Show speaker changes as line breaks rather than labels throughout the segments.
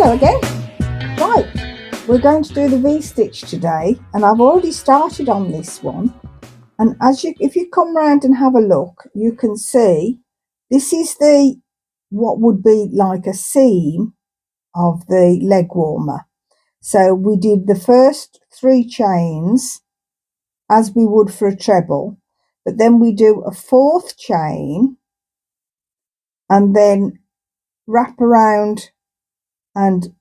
Hello again. Right, we're going to do the V-stitch today, and I've already started on this one. And if you come round and have a look, you can see this is what would be like a seam of the leg warmer. So we did the first 3 chains as we would for a treble, but then we do a 4th chain and then wrap around and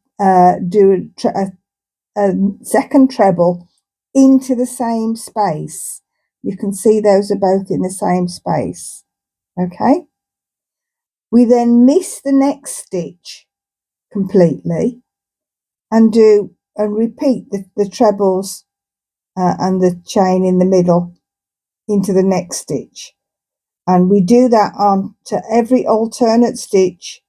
do a second treble into the same space. You can see those are both in the same space. Okay, we then miss the next stitch completely and repeat the trebles and the chain in the middle into the next stitch, and we do that on to every alternate stitch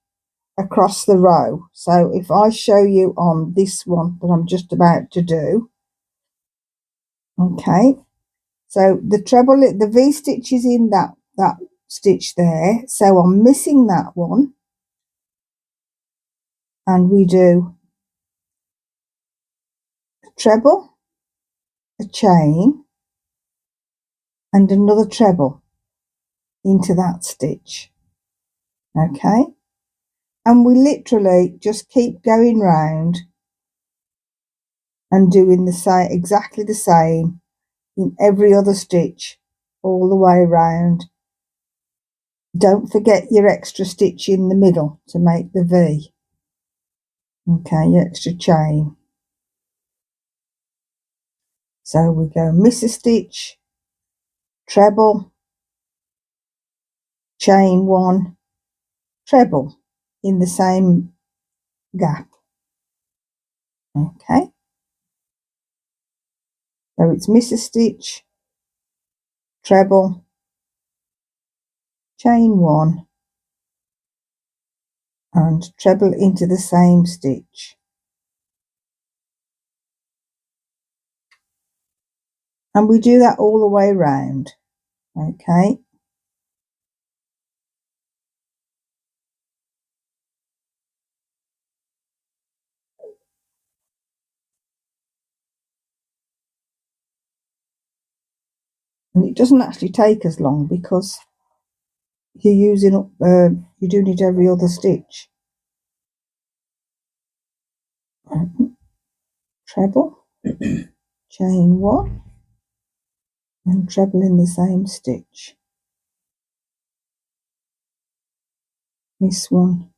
across the row. So if I show you on this one that I'm just about to do, okay, so the V stitch is in that stitch there, so I'm missing that one, and we do a treble, a chain and another treble into that stitch. Okay, and we literally just keep going round and doing the same, exactly the same in every other stitch all the way around. Don't forget your extra stitch in the middle to make the V. Okay, your extra chain. So we go miss a stitch, treble, chain 1, treble in the same gap. Okay, so it's miss a stitch, treble, chain 1 and treble into the same stitch. And we do that all the way around. Okay, and it doesn't actually take as long because you're using up you're doing it every other stitch. Treble, chain 1 and treble in the same stitch. This one,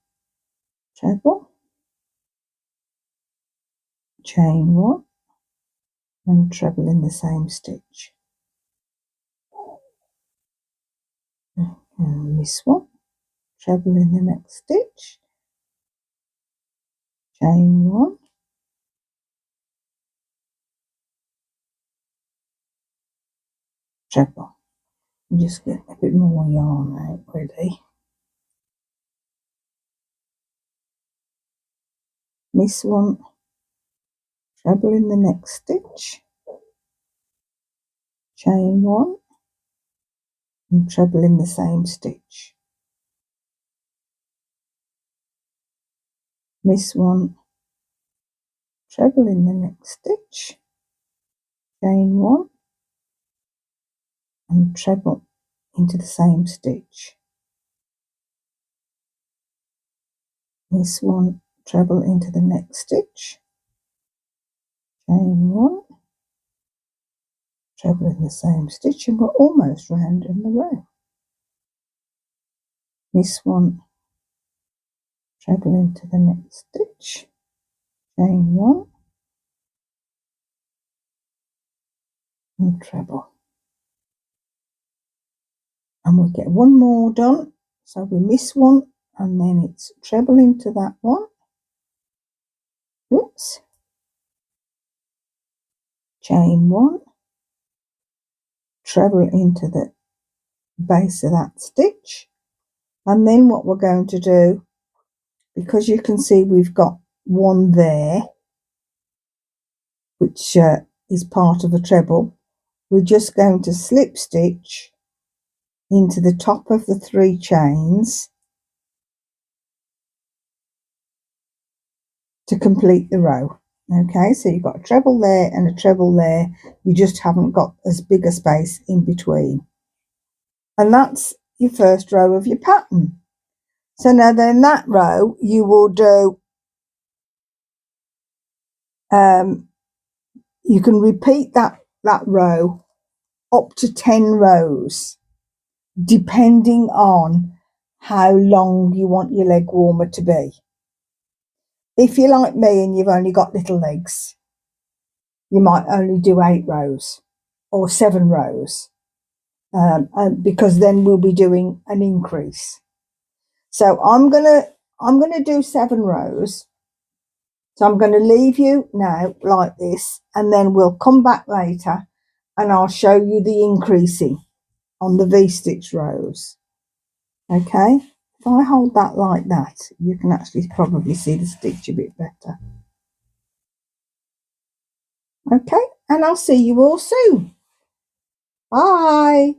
treble, chain 1 and treble in the same stitch. And this one, treble in the next stitch, chain 1, treble. Just get a bit more yarn out ready. This one, treble in the next stitch, chain 1 and treble in the same stitch. This one, treble in the next stitch, chain 1 and treble into the same stitch. This one, treble into the next stitch, chain 1, treble in the same stitch, and we're almost round in the row. This one, treble into the next stitch, chain 1 and treble. And we'll get one more done, so we miss one and then it's treble into that one. Oops. Chain 1, treble into the base of that stitch, and then what we're going to do, because you can see we've got one there which is part of a treble, we're just going to slip stitch into the top of the 3 chains to complete the row. Okay, so you've got a treble there and a treble there. You just haven't got as big a space in between. And that's your first row of your pattern. So now then that row you will do, you can repeat that row up to 10 rows, depending on how long you want your leg warmer to be. If you're like me and you've only got little legs, you might only do 8 rows or 7 rows, because then we'll be doing an increase. So I'm gonna do 7 rows. So I'm going to leave you now like this, and then we'll come back later and I'll show you the increasing on the V-stitch rows. Okay, if I hold that like that, you can actually probably see the stitch a bit better. Okay, and I'll see you all soon. Bye.